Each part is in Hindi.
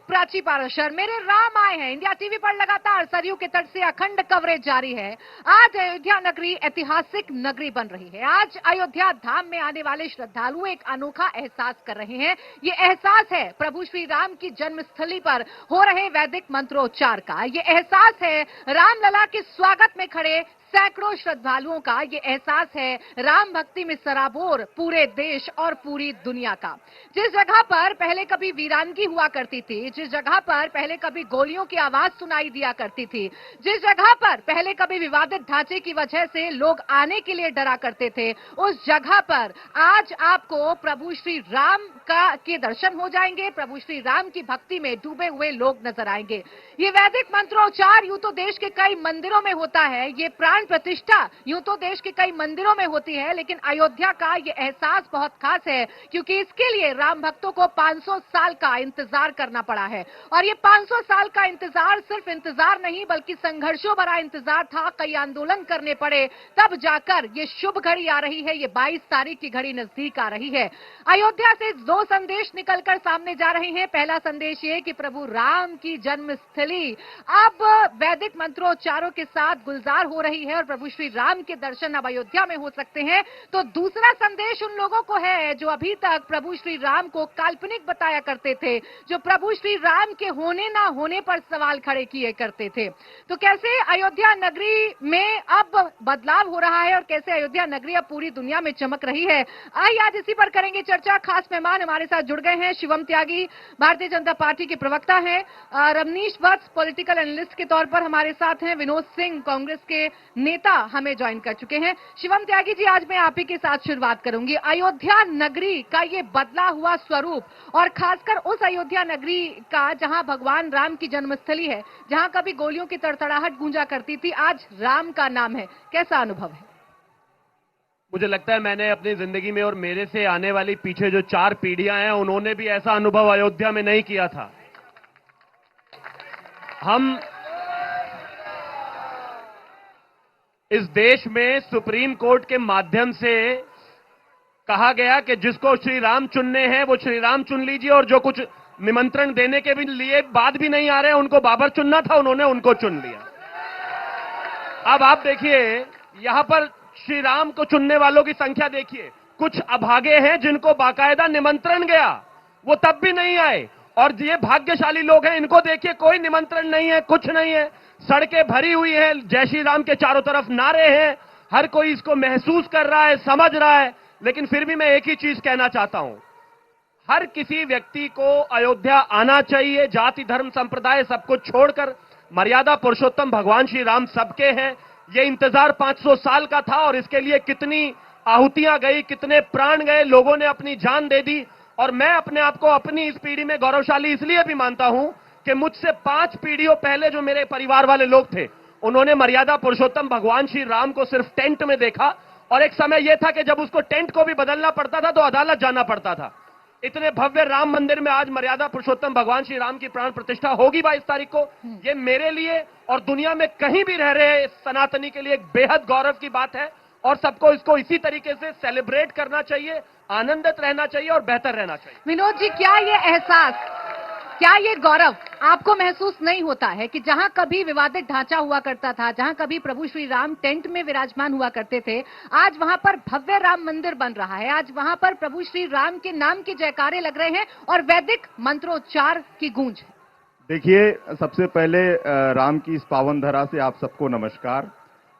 प्राची पाराशर। मेरे राम आए हैं। इंडिया टीवी पर लगातार सरयू के तट से अखंड कवरेज जारी है। आज अयोध्या नगरी ऐतिहासिक नगरी बन रही है। आज अयोध्या धाम में आने वाले श्रद्धालु एक अनोखा एहसास कर रहे हैं। ये एहसास है प्रभु श्री राम की जन्मस्थली पर हो रहे वैदिक मंत्रोच्चार का। ये एहसास है रामलला के स्वागत में खड़े सैकड़ों श्रद्धालुओं का। ये एहसास है राम भक्ति में सराबोर पूरे देश और पूरी दुनिया का। जिस जगह पर पहले कभी वीरानगी हुआ करती थी, जिस जगह पर पहले कभी गोलियों की आवाज सुनाई दिया करती थी, जिस जगह पर पहले कभी विवादित ढांचे की वजह से लोग आने के लिए डरा करते थे, उस जगह पर आज आपको प्रभु श्री राम के दर्शन हो जाएंगे। प्रभु श्री राम की भक्ति में डूबे हुए लोग नजर आएंगे। ये वैदिक मंत्रोच्चार यूं तो देश के कई मंदिरों में होता है, ये प्राण प्रतिष्ठा यूं तो देश के कई मंदिरों में होती है, लेकिन अयोध्या का ये एहसास बहुत खास है क्योंकि इसके लिए राम भक्तों को 500 साल का इंतजार करना पड़ा है। और ये 500 साल का इंतजार सिर्फ इंतजार नहीं बल्कि संघर्षों भरा इंतजार था। कई आंदोलन करने पड़े, तब जाकर ये शुभ घड़ी आ रही है। ये 22 तारीख की घड़ी नजदीक आ रही है। अयोध्या से दो संदेश निकलकर सामने जा रहे हैं। पहला संदेश ये कि प्रभु राम की जन्मस्थली अब वैदिक मंत्रोच्चारों के साथ गुलजार हो रही है और प्रभु श्री राम के दर्शन अब अयोध्या में हो सकते हैं। तो दूसरा संदेश उन लोगों को है जो अभी तक प्रभु श्री राम को काल्पनिक बताया करते थे, जो प्रभु श्री राम के होने ना होने पर सवाल खड़े किए करते थे। तो कैसे अयोध्या नगरी में अब बदलाव हो रहा है और कैसे अयोध्या नगरी अब पूरी दुनिया में चमक रही है, आइए आज इसी पर करेंगे चर्चा। खास मेहमान हमारे साथ जुड़ गए हैं। शिवम त्यागी भारतीय जनता पार्टी के प्रवक्ता हैं, रमनीश वत्स पॉलिटिकल एनालिस्ट के तौर पर हमारे साथ हैं, विनोद सिंह कांग्रेस के नेता हमें ज्वाइन कर चुके हैं। शिवम त्यागी जी, आज मैं आप ही के साथ शुरुआत करूंगी। अयोध्या नगरी का ये बदला हुआ स्वरूप और खासकर उस अयोध्या नगरी का जहां भगवान राम की जन्मस्थली है, जहां कभी गोलियों की तड़तड़ाहट गूंजा करती थी, आज राम का नाम है, कैसा अनुभव है? मुझे लगता है मैंने अपनी जिंदगी में और मेरे से आने वाली पीछे जो 4 पीढ़ियां हैं उन्होंने भी ऐसा अनुभव अयोध्या में नहीं किया था। हम इस देश में सुप्रीम कोर्ट के माध्यम से कहा गया कि जिसको श्री राम चुनने हैं वो श्री राम चुन लीजिए, और जो कुछ निमंत्रण देने के भी लिए बाद भी नहीं आ रहे हैं उनको बाबर चुनना था, उन्होंने उनको चुन लिया। अब आप देखिए यहां पर श्री राम को चुनने वालों की संख्या देखिए। कुछ अभागे हैं जिनको बाकायदा निमंत्रण गया, वो तब भी नहीं आए, और ये भाग्यशाली लोग हैं, इनको देखिए कोई निमंत्रण नहीं है, कुछ नहीं है, सड़कें भरी हुई हैं, जय श्री राम के चारों तरफ नारे हैं, हर कोई इसको महसूस कर रहा है, समझ रहा है। लेकिन फिर भी मैं एक ही चीज कहना चाहता हूं, हर किसी व्यक्ति को अयोध्या आना चाहिए, जाति धर्म संप्रदाय सब कुछ छोड़कर। मर्यादा पुरुषोत्तम भगवान श्री राम सबके हैं। ये इंतजार 500 साल का था और इसके लिए कितनी आहुतियां गई, कितने प्राण गए, लोगों ने अपनी जान दे दी। और मैं अपने आप को अपनी इस पीढ़ी में गौरवशाली इसलिए भी मानता हूं कि मुझसे 5 पीढ़ियों पहले जो मेरे परिवार वाले लोग थे उन्होंने मर्यादा पुरुषोत्तम भगवान श्री राम को सिर्फ टेंट में देखा, और एक समय यह था कि जब उसको टेंट को भी बदलना पड़ता था तो अदालत जाना पड़ता था। इतने भव्य राम मंदिर में आज मर्यादा पुरुषोत्तम भगवान श्री राम की प्राण प्रतिष्ठा होगी 22 तारीख को। ये मेरे लिए और दुनिया में कहीं भी रह रहे सनातनी के लिए एक बेहद गौरव की बात है, और सबको इसको इसी तरीके से सेलिब्रेट करना चाहिए, आनंदित रहना चाहिए और बेहतर रहना चाहिए। विनोद जी, क्या ये एहसास, क्या ये गौरव आपको महसूस नहीं होता है कि जहां कभी विवादित ढांचा हुआ करता था, जहां कभी प्रभु श्री राम टेंट में विराजमान हुआ करते थे, आज वहां पर भव्य राम मंदिर बन रहा है, आज वहां पर प्रभु श्री राम के नाम के जयकारे लग रहे हैं और वैदिक मंत्रोच्चार की गूंज है? देखिए, सबसे पहले राम की इस पावन धरा से आप सबको नमस्कार।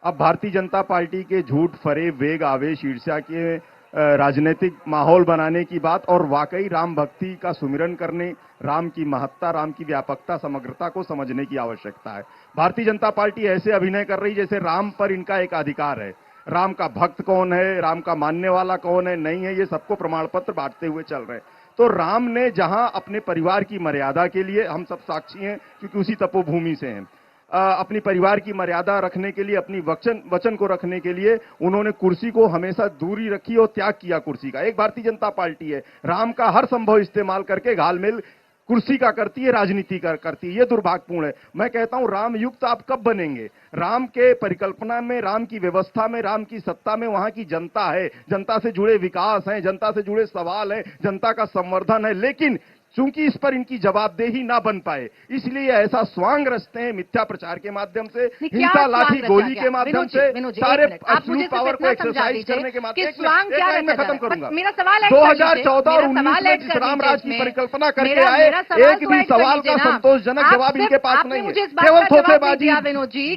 अब भारतीय जनता पार्टी के झूठ, फरेब, वेग, आवेश, ईर्ष्या के राजनीतिक माहौल बनाने की बात और वाकई राम भक्ति का सुमिरन करने, राम की महत्ता, राम की व्यापकता, समग्रता को समझने की आवश्यकता है। भारतीय जनता पार्टी ऐसे अभिनय कर रही जैसे राम पर इनका एक अधिकार है। राम का भक्त कौन है, राम का मानने वाला कौन है, नहीं है, ये सबको प्रमाण पत्र बांटते हुए चल रहे हैं। तो राम ने जहां अपने परिवार की मर्यादा के लिए, हम सब साक्षी हैं क्योंकि उसी तपोभूमि से हैं, अपनी परिवार की मर्यादा रखने के लिए, अपनी वचन को रखने के लिए उन्होंने कुर्सी को हमेशा दूरी रखी और त्याग किया कुर्सी का। एक भारतीय जनता पार्टी है, राम का हर संभव इस्तेमाल करके घालमेल कुर्सी का करती है, राजनीति का करती है। ये दुर्भाग्यपूर्ण है। मैं कहता हूं राम युक्त आप कब बनेंगे? राम के परिकल्पना में, राम की व्यवस्था में, राम की सत्ता में वहां की जनता है, जनता से जुड़े विकास हैं, जनता से जुड़े सवाल हैं, जनता का संवर्धन है। लेकिन चूंकि इस पर इनकी जवाबदेही ना बन पाए, इसलिए ऐसा स्वांग रचते हैं मिथ्या प्रचार के माध्यम से, हिंसा, लाठी, गोली के माध्यम से, सारे एब्सोल्यूट पावर को एक्सरसाइज करने के माध्यम से। मैं खत्म करूंगा। मेरा सवाल 2014 और 19 में जिस रामराज की परिकल्पना करके आए, एक भी सवाल का संतोषजनक जवाब इनके पास नहीं है। केवल थोथेबाजी,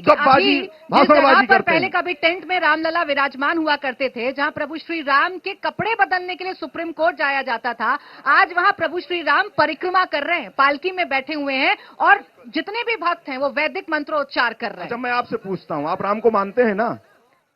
गपबाजी, भाषणबाजी करते पहले हैं। कभी टेंट में रामलला विराजमान हुआ करते थे, जहां प्रभु श्री राम के कपड़े बदलने के लिए सुप्रीम कोर्ट जाया जाता था, आज वहां प्रभु श्री राम परिक्रमा कर रहे हैं, पालकी में बैठे हुए हैं और जितने भी भक्त हैं वो वैदिक मंत्रोच्चार कर रहे हैं। जब मैं आपसे पूछता हूं, आप राम को मानते हैं ना?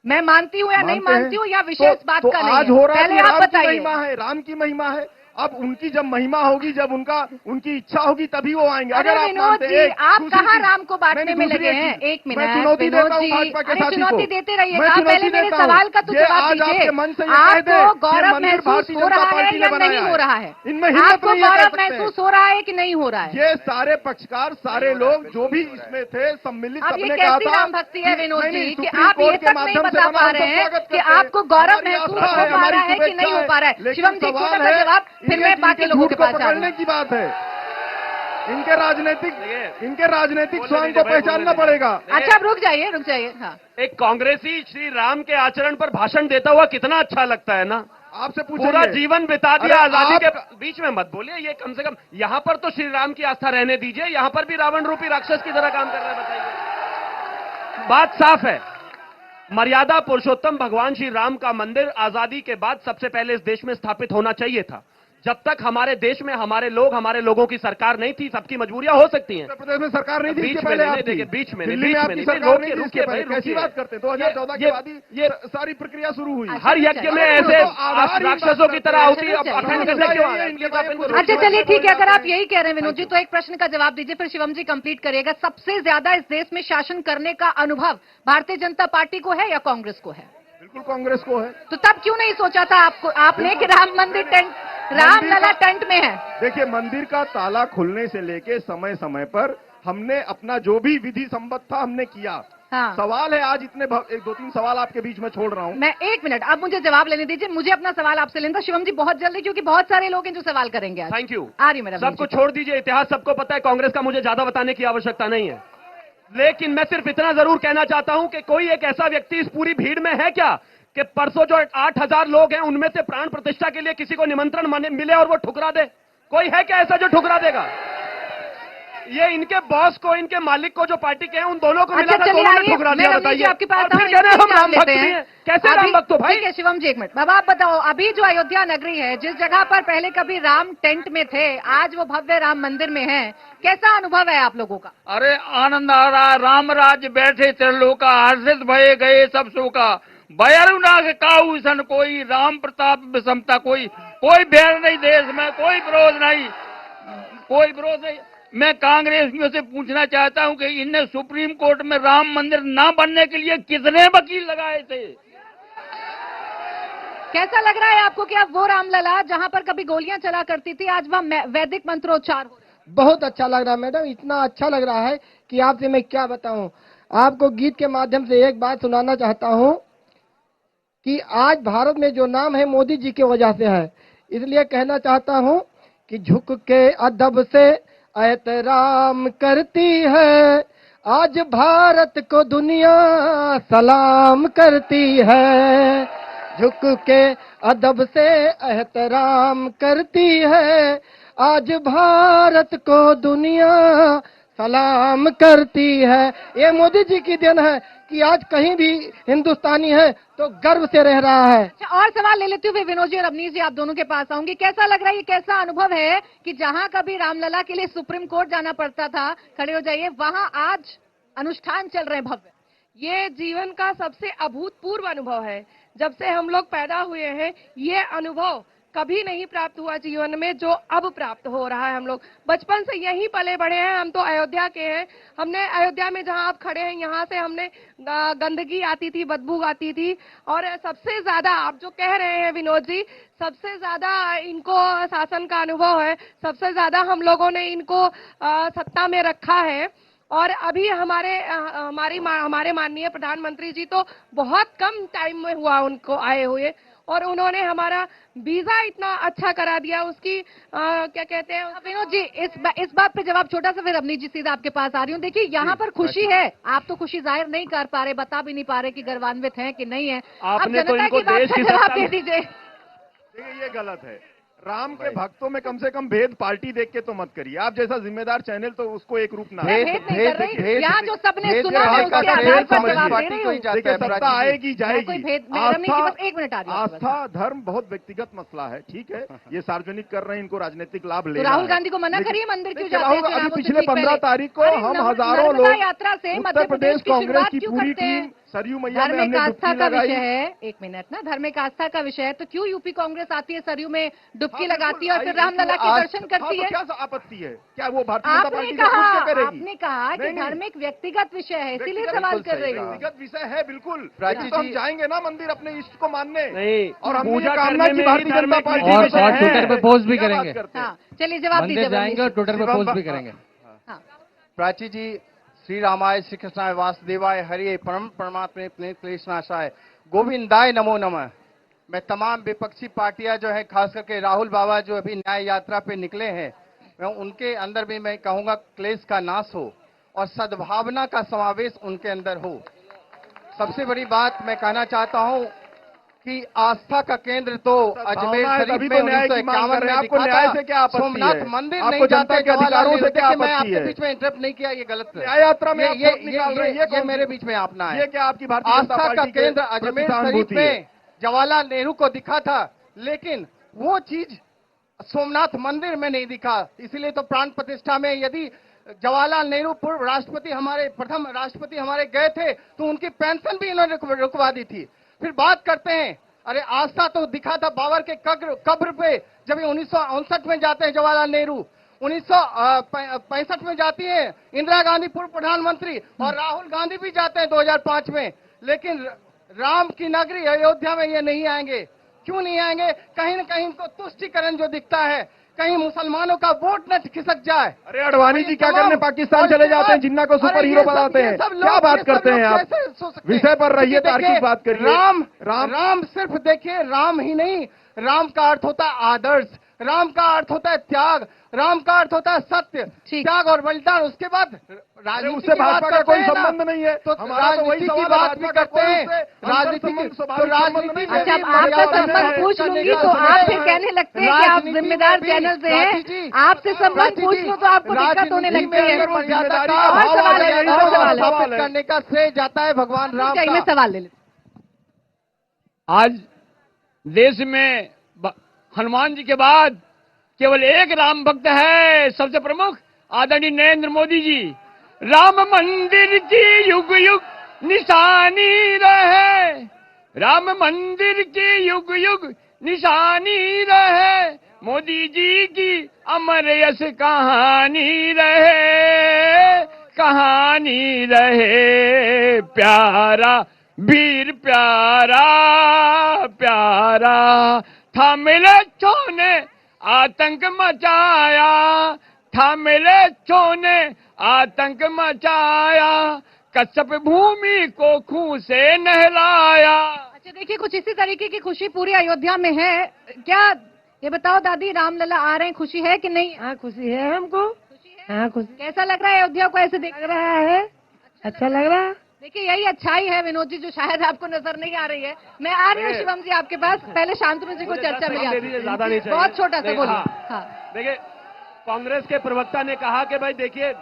मैं मानती हूं या नहीं मानती हूं, या विशेष बात का नहीं आज हो रहा है, पहले आप बताइए। महिमा है, राम की महिमा है। अब उनकी जब महिमा होगी, जब उनकी इच्छा होगी, तभी वो आएंगे। अगर आप मानते हैं, आप कहाँ राम को बांटने में लगे हैं? एक मिनट, चुनौती देता हूं भाजपा के साथी को। चुनौती देते रहिएगा, पहले मेरे सवाल का तो जवाब दीजिए। आपको गौरव महसूस हो रहा है या नहीं हो रहा है? इनमें हिम्मत आपको नहीं है, गौरव महसूस हो रहा है कि नहीं हो रहा है? ये सारे पक्षकार, सारे लोग जो भी इसमें थे सम्मिलित, अब ये सबने कहा कैसी था राम भक्ति है विनोद जी कि सुप्रीम आप ये कोर्ट के तक नहीं माध्यम से बता पा रहे हैं कि आपको गौरव महसूस हो पा रहा है कि नहीं हो पा रहा है? शिवम जी, छोटा सा जवाब, फिर मैं बाकी लोगों के पास पकड़ने की बात है। इनके राजनीतिक स्वांग को पहचानना पड़ेगा। अच्छा, अब रुक जाइए। हाँ, एक कांग्रेसी श्री राम के आचरण पर भाषण देता हुआ कितना अच्छा लगता है ना। आपसे पूरा जीवन बिता दिया आजादी के बीच में। मत बोलिए, ये कम से कम यहां पर तो श्री राम की आस्था रहने दीजिए, यहां पर भी रावण रूपी राक्षस की तरह काम कर रहे हैं। बताइए, बात साफ है। मर्यादा पुरुषोत्तम भगवान श्री राम का मंदिर आजादी के बाद सबसे पहले इस देश में स्थापित होना चाहिए था। जब तक हमारे देश में हमारे लोगों की सरकार नहीं थी, सबकी मजबूरियां हो सकती हैं। उत्तर प्रदेश में सरकार नहीं थी, बीच में नहीं, देखिए बीच में दिल्ली में आपकी सरकार नहीं थी, रुकिए भाई, कैसी बात करते हैं? 2014 के बाद ही ये सारी प्रक्रिया शुरू हुई। हर यज्ञ में ऐसे राक्षसों की तरह होती, अब अखंड कैसे क्यों आ रहे? अच्छा चलिए ठीक है, अगर आप यही कह रहे हैं विनोद जी, तो एक प्रश्न का जवाब दीजिए, फिर शिवम जी कंप्लीट करिएगा। सबसे ज्यादा इस देश में शासन करने का अनुभव भारतीय जनता पार्टी को है या कांग्रेस को है? बिल्कुल कांग्रेस को है। तो तब क्यों नहीं सोचा था आपने कि राम मंदिर टेंट, रामलला टेंट में है? देखिए, मंदिर का ताला खुलने से लेके समय समय पर हमने अपना जो भी विधि संबद्ध था हमने किया। हाँ। सवाल है आज इतने एक दो तीन सवाल आपके बीच में छोड़ रहा हूं मैं। एक मिनट, अब मुझे जवाब लेने दीजिए, मुझे अपना सवाल आपसे लेना था शिवम जी, बहुत जल्दी, क्योंकि बहुत सारे लोग हैं जो सवाल करेंगे आज। Thank you. आ रही मेरा सबको छोड़ दीजिए, इतिहास सबको पता है, कांग्रेस का मुझे ज्यादा बताने की आवश्यकता नहीं है। लेकिन मैं सिर्फ इतना जरूर कहना चाहता हूं कि कोई एक ऐसा व्यक्ति इस पूरी भीड़ में है क्या कि परसों जो 8,000 लोग हैं उनमें से प्राण प्रतिष्ठा के लिए किसी को निमंत्रण मिले और वो ठुकरा दे? कोई है क्या ऐसा जो ठुकरा देगा? ये इनके बॉस को, इनके मालिक को, जो पार्टी के हैं, उन दोनों को मिला था, दोनों ने ठुकरा दिया। बताइए, आपके पास हम राम भक्त हैं? कैसे राम भक्त हो भाई? ठीक है शिवम जी, एक मिनट बाबा, आप बताओ, अभी जो अयोध्या नगरी है, जिस जगह पर पहले कभी राम टेंट में थे, आज वो भव्य राम मंदिर में है, कैसा अनुभव है आप लोगों का? अरे आनंद आ रहा है, राम राज्य बैठे त्रिलोका, हर्षित भये गए सब शोका, बयरु नाग काऊ सन कोई, राम प्रताप विषमता कोई बैर नहीं देश में, कोई विरोध नहीं। मैं कांग्रेसियों से पूछना चाहता हूं कि इनने सुप्रीम कोर्ट में राम मंदिर ना बनने के लिए कितने वकील लगाए थे? कैसा लग रहा है आपको कि अब वो रामलला जहां पर कभी गोलियां चला करती थी, आज वह वैदिक मंत्रोच्चार हो रहा है? बहुत अच्छा लग रहा है मैडम, इतना अच्छा लग रहा है कि आपसे मैं क्या बताऊं। आपको गीत के माध्यम से एक बात सुनाना चाहता हूं कि आज भारत में जो नाम है मोदी जी की वजह से है, इसलिए कहना चाहता हूं कि झुक के अदब से एहतराम करती है, आज भारत को दुनिया सलाम करती है। झुक के अदब से एहतराम करती है, आज भारत को दुनिया सलाम करती है। ये मोदी जी की देन है कि आज कहीं भी हिंदुस्तानी है तो गर्व से रह रहा है। अच्छा, और सवाल ले लेती हूँ विनोद जी और अवनीश जी, आप दोनों के पास आऊंगी। कैसा लग रहा है, ये कैसा अनुभव है कि जहां कभी रामलला के लिए सुप्रीम कोर्ट जाना पड़ता था, खड़े हो जाइए, वहां आज अनुष्ठान चल रहे हैं भव्य? ये जीवन का सबसे अभूतपूर्व अनुभव है। जब से हम लोग पैदा हुए हैं, ये अनुभव कभी नहीं प्राप्त हुआ जीवन में जो अब प्राप्त हो रहा है। हम लोग बचपन से यहीं पले बड़े हैं, हम तो अयोध्या के हैं। हमने अयोध्या में जहां आप खड़े हैं, यहाँ से हमने गंदगी आती थी, बदबू आती थी, और सबसे ज्यादा आप जो कह रहे हैं विनोद जी, सबसे ज्यादा इनको शासन का अनुभव है, सबसे ज्यादा हम लोगों ने इनको सत्ता में रखा है। और अभी हमारे माननीय प्रधानमंत्री जी तो बहुत कम टाइम में हुआ उनको आए हुए, और उन्होंने हमारा वीजा इतना अच्छा करा दिया, उसकी क्या कहते हैं। विनोद जी, इस बात पे जवाब छोटा सा, फिर अवनीत जी सीधा आपके पास आ रही हूँ। देखिए, यहाँ पर खुशी है, आप तो खुशी जाहिर नहीं कर पा रहे, बता भी नहीं पा रहे कि गर्वान्वित हैं कि नहीं है। आप आपने तो जनता इनको की बात देश का की जवाब सत्ता दे में- दीजिए। देखिए, ये गलत है। राम के भक्तों में कम से कम भेद पार्टी देख के तो मत करिए। आप जैसा जिम्मेदार चैनल तो उसको एक रूप ना मैं भेद नहीं कर रही, यहाँ जो सबने सुना मैं उसके आधार पर जवाब दे रही हूँ। देखिए, सत्ता आएगी मैं जाएगी। कोई भेद, मैं रमनीत जी बस 1 मिनट आ रही हूँ आपके पास। आस्था धर्म बहुत व्यक्तिगत मसला है, ठीक है। ये सार्वजनिक कर रहे हैं, इनको राजनीतिक लाभ तो लेना राहुल है। गांधी को मना लेकिन- करिए, मंदिर क्यों देखिए, जाते हैं राहुल, चुनावों अभी से पिछले ठीक पहले? 15 तारीख को अरे हम हजारों नर्मदा लोग यात्रा से मध्य उत्तर प्रदेश प्रदेश की कांग्रेस शुरुआत की क्यों पूरी करते हैं? टीम सरयू मैया में धार्मिक हमने आस्था डुबकी का लगाई। विषय है, 1 मिनट ना, धार्मिक आस्था का विषय है, तो क्यों यूपी कांग्रेस आती है सरयू में डुबकी लगाती है और फिर रामलला के दर्शन करती है? क्या आपत्ति है? क्या वो भारतीय जनता आपने पार्टी से पूछ कहा, के करेगी? आपने कहा कि नहीं, नहीं। धार्मिक व्यक्तिगत विषय है, इसीलिए व्यक्तिगत सवाल बिल्कुल कर सही रही कहा। हूँ। व्यक्तिगत विषय है, बिल्कुल। प्राची तो हम जी- जाएंगे ना मंदिर अपने इष्ट को मानने। नहीं, और हमने पूजा ये कामना करने की में भारतीय ही जनता धार्मिक पार्टी विषय और विषय है। ट्विटर पे पोस्ट भी क्या बात करेंगे। करते हैं? हाँ, चलिए जवाब मंदिर दीजिए जाएंगे और रमनीत जी। ट्विटर पे पोस्ट भी करेंगे। हाँ। प्राची जी, श्री रामाय श्री कृष्णाय वासुदेवाय हरिये परम परमात्मे क्लेशनाशाय गोविंदाय नमो नमः। मैं तमाम विपक्षी पार्टियां जो है, खास करके राहुल बाबा जो अभी न्याय यात्रा पे निकले हैं, मैं उनके अंदर भी मैं कहूंगा क्लेश का नाश हो और सद्भावना का समावेश उनके अंदर हो। सबसे बड़ी बात मैं कहना चाहता हूं कि आस्था का केंद्र तो अजमेर भावना है, शरीफ तभी में तो न्याय की मांग कर 1951 रहे हैं। में आपको दिखा न्याय था। से क्या आपत्ति सोमनाथ है? मंदिर आपको नहीं जनता जाते के अधिकारों से क्या देखिए, मैं आपत्ति आपके है? बीच में इंटरप्ट नहीं किया, ये गलत है। न्याय यात्रा में आप वोट निकाल रहे हैं, ये ये कौन मेरे सी- बीच में आपना है। ये क्या आपकी भारतीय जनता आस्था का पार्टी के केंद्र प्रति अजमेर शरीफ सहानुभूति है? में जवाहरलाल नेहरू को दिखा था, लेकिन वो चीज सोमनाथ मंदिर में नहीं दिखा। इसलिए तो प्राण प्रतिष्ठा में यदि जवाहरलाल नेहरू पूर्व राष्ट्रपति, हमारे प्रथम राष्ट्रपति हमारे गए थे, तो उनकी पेंशन भी इन्होंने रुकवा दी थी। फिर बात करते हैं, अरे आस्था तो दिखा था बाबर के कब्र पे, जब 1959 में जाते हैं जवाहरलाल नेहरू, 1965 में जाती है इंदिरा गांधी पूर्व प्रधानमंत्री, और राहुल गांधी भी जाते हैं 2005 में। लेकिन राम की नगरी अयोध्या में ये नहीं आएंगे। क्यों नहीं आएंगे? कहीं न कहीं इनको तुष्टिकरण जो दिखता है, कहीं मुसलमानों का वोट न खिसक जाए। अरे अडवाणी जी क्या तमाम- करने पाकिस्तान और चले इसके जाते हैं, बाद- जिन्ना को सुपर अरे हीरो ये सब- बनाते ये हैं? सब लोग- क्या बात ये सब करते लोग हैं आप? कैसे सोच सकते हैं? विषय पर रहिए, देखिए, तार्किक बात करिए। राम सिर्फ देखिए, राम ही नहीं, राम का अर्थ होता है आदर्श, राम का अर्थ होता है त्याग, राम का अर्थ होता है सत्य, ठीक। त्याग और बलिदान। उसके बाद अरे राजनीति उससे की बात भाजपा का करते कोई हैं ना, संबंध नहीं है। तो हमारा तो वही राजनीति की सवाल है, बात भी भाजपा का करते कोई हैं। उससे राजनीति अंतर्संबंध, की- स्वाभाविक तो संबंध राजनीति नहीं में है। अच्छा, भी अब आपका मर्यादा संबंध है। पूछ लूंगी करने तो का आप समय फिर है। कहने लगते हैं कि आप राजनीति में जिम्मेदार भी- चैनल से प्राची जी, हैं, आपसे संबंध प्राची पूछ जी, लूं तो आपको दिक्कत होने राजनीति लगती में है। अगर मर्यादा जिम्मेदारी का का और भाव सवाल आ है, जाए, और यही तो सवाल है। सवाल है। करने का श्रेय जाता है भगवान राम चाहिए, मैं का। सवाल ले लेती आज देश में हनुमान जी के बाद केवल एक राम भक्त है, सबसे प्रमुख आदरणीय नरेंद्र मोदी जी। राम मंदिर की युग युग निशानी रहे, राम मंदिर की युग युग निशानी रहे, मोदी जी की अमर यश कहानी रहे, कहानी रहे। प्यारा वीर प्यारा प्यारा था मिलेच्छों ने आतंक मचाया, था मिलेच्छों ने आतंक मचाया, कश्यप भूमि को खून से नहलाया। अच्छा, देखिए, कुछ इसी तरीके की खुशी पूरी अयोध्या में है क्या? ये बताओ दादी, रामलला आ रहे हैं, खुशी है कि नहीं? हाँ, खुशी है हमको। हाँ, खुशी कैसा लग रहा है अयोध्या को ऐसे देख? लग रहा है, अच्छा लग रहा है। देखिए, यही अच्छाई है विनोद जी, जो शायद आपको नजर नहीं आ रही है। मैं आ रही हूँ शिवम जी आपके पास, पहले शांतनु जी को मुझे चर्चा 10 मिली सेकंड दे दीजिए, आपसे। ज्यादा नहीं चाहिए। बहुत छोटा सा नहीं, बोलिए। हाँ। हाँ, देखिए, कांग्रेस के प्रवक्ता ने कहा कि भाई देखिए,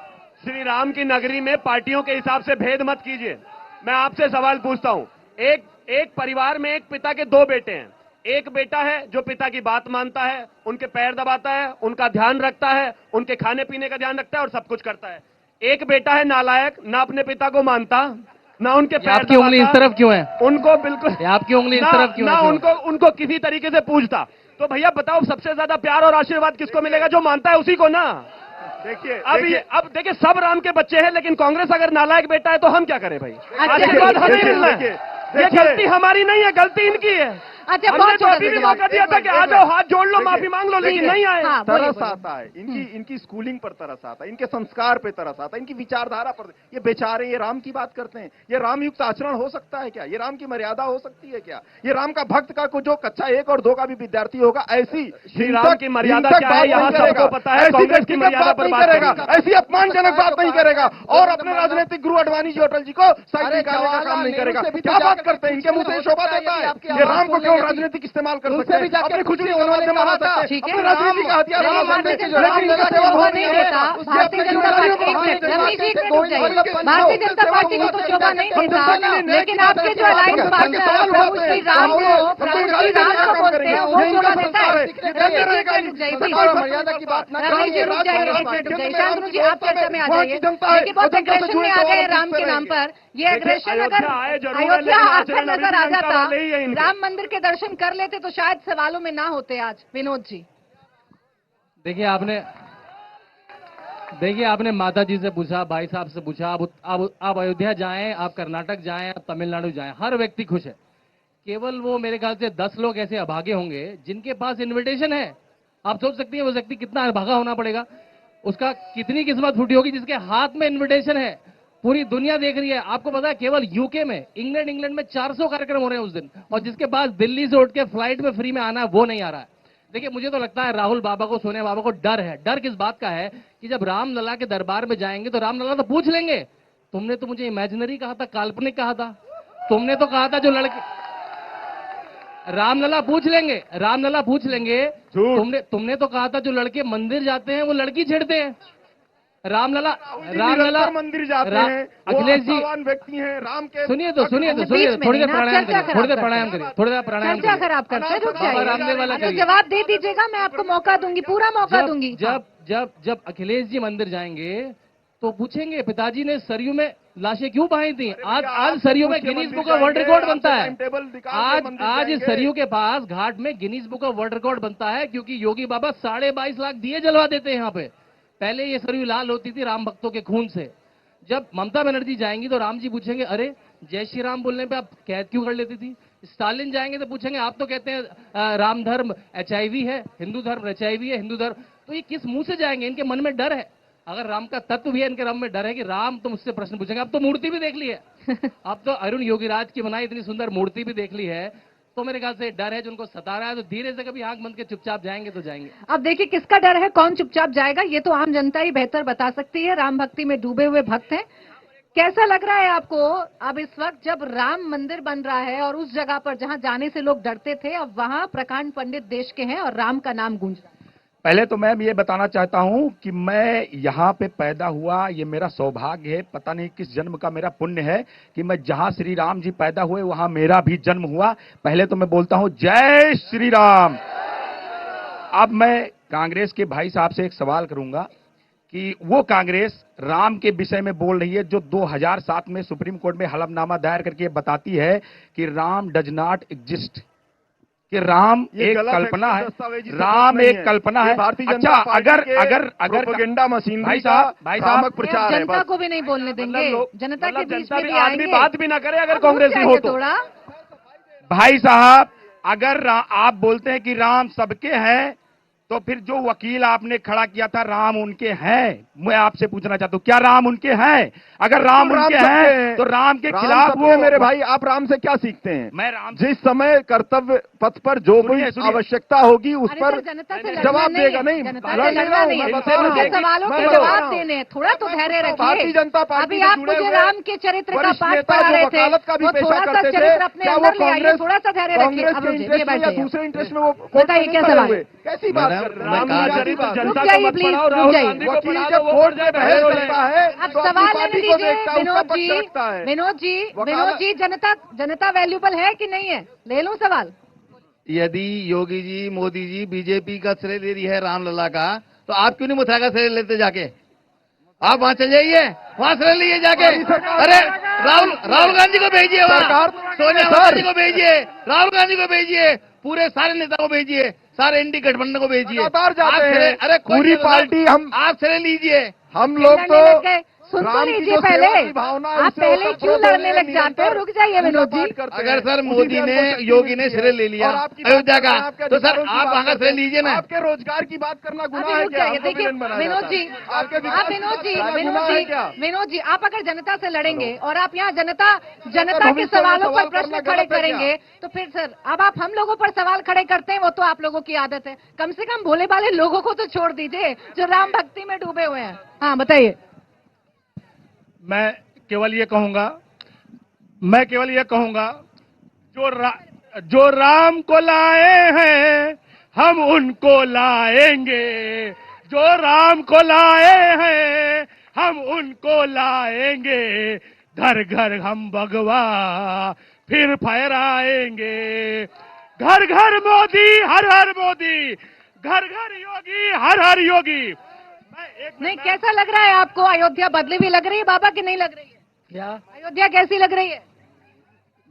श्री राम की नगरी में पार्टियों के हिसाब से भेद मत कीजिए। मैं आपसे सवाल पूछता हूं, एक परिवार में एक पिता के 2 बेटे हैं। एक बेटा है जो पिता की बात मानता है, उनके पैर दबाता है, उनका ध्यान रखता है, उनके खाने पीने का ध्यान रखता है और सब कुछ करता है। एक बेटा है नालायक, ना अपने पिता को मानता, ना उनके पैर आपकी उंगली इस दबाता, तरफ क्यों है? उनको बिल्कुल ये आपकी उंगली इस ना- तरफ क्यों है? ना क्यों? उनको किसी तरीके से पूछता। तो भैया बताओ, सबसे ज्यादा प्यार और आशीर्वाद किसको मिलेगा? जो मानता है उसी को ना। देखिए अब देखिए, सब राम के बच्चे हैं, लेकिन कांग्रेस अगर नालायक बेटा है तो हम क्या करें भाई? अच्छा, आशीर्वाद हमें देखिए, मिलना है। देखिए, ये गलती हमारी नहीं है, गलती इनकी है। अच्छा, हमने बहुत तो छोटा अभी सा भी जवाब। मौका दिया था कि आ जाओ, हाथ जोड़ लो, माफी मांग लो, ठीक लेकिन है। नहीं आए। हाँ, बोलिए, तरस बोलिए। आता है, इनकी स्कूलिंग पर तरस आता है, इनके संस्कार पे तरस आता है, इनकी विचारधारा पर। ये बेचारे, ये राम की बात करते हैं, ये राम युक्त आचरण हो सकता है क्या? ये राम की मर्यादा हो सकती है क्या? ये राम का भक्त का जो कक्षा 1 और 2 का भी विद्यार्थी होगा, ऐसी श्री राम की मर्यादा क्या है, यहाँ सबको पता है। कांग्रेस की मर्यादा पर बात करेगा, करेगा। ऐसी अपमानजनक बात नहीं करेगा, और अपने राजनीतिक गुरु अडवाणी जी, अटल जी को साइड निकालने का काम नहीं करेगा। क्या बात करते हैं? इनके मुंह से शोभा देता है। ये राम को केवल राजनीतिक इस्तेमाल कर सकते हैं, अपनी खुशी का माध्यम बना सकते हैं, ठीक है। अपनी राजनीति का हथियार बना सकते हैं, लेकिन भारतीय इनका जनता केवल पार्टी हो को नहीं देता। भारतीय जनता पार्टी एक मिनट, रमेश जी, एक मिनट रुक जाइए। भारतीय जनता पार्टी को तो शोभा नहीं देता, लेकिन आपके जो अलायंस पार्टनर प्रभु श्री राम को बोलते हैं, वो शोभा देता है। रमेश जी, एक मिनट रुक जाइए, मर्यादा की बात ना रमेश जी रुक जाइए, एक मिनट रुक जाइए। शांतनु जी, आप चर्चा में आ जाइए। देखिए, बहुत एग्रेशन में आ गए राम के नाम पर। ये एग्रेशन अगर अयोध्या आकर नजर आ जाता, राम मंदिर के दर्शन कर लेते तो शायद सवालों में ना होते आज। विनोद जी, देखिए आपने माता जी से पूछा, भाई साहब से पूछा, आप अयोध्या जाएं, आप कर्नाटक जाएं, आप तमिलनाडु जाएं, हर व्यक्ति खुश है। केवल वो मेरे ख्याल से 10 लोग ऐसे अभागे होंगे जिनके पास इनविटेशन है। आप सोच सकती हैं वो व्यक्ति कितना अभागा होना पड़ेगा, उसका कितनी किस्मत फूटी होगी जिसके हाथ में इनविटेशन है। पूरी दुनिया देख रही है। आपको पता है केवल यूके में, इंग्लैंड में 400 कार्यक्रम हो रहे हैं उस दिन, और जिसके पास दिल्ली से उठ के फ्लाइट में फ्री में आना है वो नहीं आ रहा है। देखिए, मुझे तो लगता है राहुल बाबा को, सोनिया बाबा को डर है। डर किस बात का है कि जब रामलला के दरबार में जाएंगे तो रामलला तो पूछ लेंगे, तुमने तो मुझे इमेजिनरी कहा था, काल्पनिक कहा था, तुमने तो कहा था जो लड़के, रामलला पूछ लेंगे तुमने तो कहा था जो लड़के मंदिर जाते हैं वो लड़की छेड़ते हैं। रामलला मंदिर जाते हैं, अखिलेश जी व्यक्ति हैं, राम के सुनिए तो थोड़ी देर प्राणायाम करिए, थोड़ी देर प्राणायाम चर्चा खराब करते हैं, रुक बाबा रामदेव वाला जाइए। करिए। जवाब दे दीजिएगा, मैं आपको मौका दूंगी, पूरा मौका दूंगी। जब अखिलेश जी मंदिर जाएंगे तो पूछेंगे पिताजी ने सरयू में लाशें क्यों बहाई थी। आज सरयू में Guinness book of world record बनता है। आज इस सरयू के पास घाट में Guinness book of world record बनता है, क्योंकि योगी बाबा 22.5 लाख दिए जलवा देते हैं यहाँ पे। पहले ये सरयू लाल होती थी राम भक्तों के खून से। जब ममता बनर्जी जाएंगी तो राम जी पूछेंगे, अरे जय श्री राम बोलने पे आप कैद क्यों कर लेती थी। स्टालिन जाएंगे तो पूछेंगे, आप तो कहते हैं राम धर्म HIV है, हिंदू धर्म HIV है, हिंदू धर्म। तो ये किस मुंह से जाएंगे? इनके मन में डर है। अगर राम का तत्व भी है, इनके मन में डर है कि राम तो मुझसे प्रश्न पूछेंगे। अब तो मूर्ति भी देख ली है, अब तो अरुण योगीराज की बनाई इतनी सुंदर मूर्ति भी देख ली है, तो मेरे ख्याल से डर है जो उनको सता रहा है। तो धीरे से कभी आंख बंद के चुपचाप जाएंगे तो जाएंगे। अब देखिए किसका डर है, कौन चुपचाप जाएगा, ये तो आम जनता ही बेहतर बता सकती है। राम भक्ति में डूबे हुए भक्त हैं। कैसा लग रहा है आपको अब इस वक्त जब राम मंदिर बन रहा है और उस जगह पर जहां जाने से लोग डरते थे, अब वहां प्रकांड पंडित देश के हैं और राम का नाम गूंज रहा है? पहले तो मैं ये बताना चाहता हूं कि मैं यहाँ पे पैदा हुआ, ये मेरा सौभाग्य है, पता नहीं किस जन्म का मेरा पुण्य है कि मैं जहां श्री राम जी पैदा हुए वहां मेरा भी जन्म हुआ। पहले तो मैं बोलता हूं जय श्री राम। अब मैं कांग्रेस के भाई साहब से एक सवाल करूंगा कि वो कांग्रेस राम के विषय में बोल रही है जो 2007 में सुप्रीम कोर्ट में हलफनामा दायर करके बताती है कि राम डज नॉट एग्जिस्ट, कि राम एक कल्पना है, राम एक कल्पना है। अच्छा, अगर प्रोपेगेंडा मशीन भाई साहब प्रचार है, जनता को भी नहीं बोलने देंगे, जनता के बीच में भी आदमी आएंगे। बात भी ना करे अगर कांग्रेस ही हो तो। थोड़ा भाई साहब, अगर आप बोलते हैं कि राम सबके हैं, तो फिर जो वकील आपने खड़ा किया था राम उनके हैं, मैं आपसे पूछना चाहता हूं क्या राम उनके हैं? अगर राम उनके हैं तो राम के खिलाफ वो मेरे भाई, आप राम से क्या सीखते हैं? मैं राम जिस समय कर्तव्य पथ पर जो कोई आवश्यकता होगी उस पर जवाब देगा। नहीं, सवालों के जवाब देने, थोड़ा तो धैर्य रखिए। भारतीय जनता पार्टी अभी आप मुझे राम के चरित्र का पाठ पढ़ा रहे थे, वो थोड़ा सा चरित्र अपने अंदर ले आइए, थोड़ा सा धैर्य रखिए। अब दूसरे इंटरेस्ट में वो बताइए क्या सवाल है? कैसी बात? राम का चरित्र जनता रुक को जाइए मत प्लीज, पढ़ाओ, रुक राहुल जाइए। गांधी को वकील पढ़ा जब दो, कोर्ट वो में बहस करता है अब तो सवाल अपनी लेने पार्टी को दीजिए। देखता है, उसका पक्ष रखता है। विनोद जी, जनता वैल्यूबल है कि नहीं है? ले लूं सवाल। यदि योगी जी, मोदी जी बीजेपी का श्रेय ले रही है रामलला का, तो आप क्यों नहीं मथुरा का श्रेय लेते जाके? आप वहां चले जाइए, वहां श्रेय लीजिए जाके। अरे राहुल गांधी को भेजिए, वहां सोनिया गांधी को भेजिए, राहुल गांधी को भेजिए, पूरे सारे नेता को भेजिए, सारे एनडी गठबंधन को भेजिए। लगातार जाते हैं। अरे पूरी पार्टी हम आप श्रेय लीजिए। हम लोग तो सुन तो राम की लीजिए जो पहले। सेवा की भावना है, आप उसे पहले ओतप्रोत क्यों लड़ने होने लग जाते हो? निरंतर रुक जाइए विनोद जी। पूजा पाठ करते अगर हैं। सर उसी मोदी से ने हमको शक्ति योगी ने मिलती श्रेय है। ले लिया और आपकी अयोध्या बात का, करते हैं, आपके तो सर अधिकारों की आप बात वहां करते से हैं। लीजिए ना। आपके रोजगार की बात करना गुनाह अभी है रुक क्या? जाइए। हमको देखिए विलेन बनाया विनोद जाता जी, है। आपके आप विकास की विनोद बात जी, करना विनोद गुनाह है जी, क्या? विनोद जी, आप अगर जनता से लड़ेंगे और आप यहाँ जनता के भविष्य में सवालों पर सवाल प्रश्न करना खड़े गलत है क्या? करेंगे तो फिर सर अब आप हम लोगों पर सवाल खड़े करते हैं, वो तो आप लोगों की आदत है। कम से कम भोले भाले लोगों को तो छोड़ दीजिए जो राम भक्ति में डूबे हुए हैं। हाँ बताइए। मैं केवल ये कहूंगा जो राम को लाए हैं हम उनको लाएंगे, जो राम को लाए हैं हम उनको लाएंगे, घर घर हम भगवा फिर फहराएंगे, घर घर मोदी हर हर मोदी, घर घर योगी हर हर योगी। नहीं, कैसा लग रहा है आपको? अयोध्या बदली भी लग रही है बाबा की नहीं लग रही है? क्या? अयोध्या कैसी लग रही है?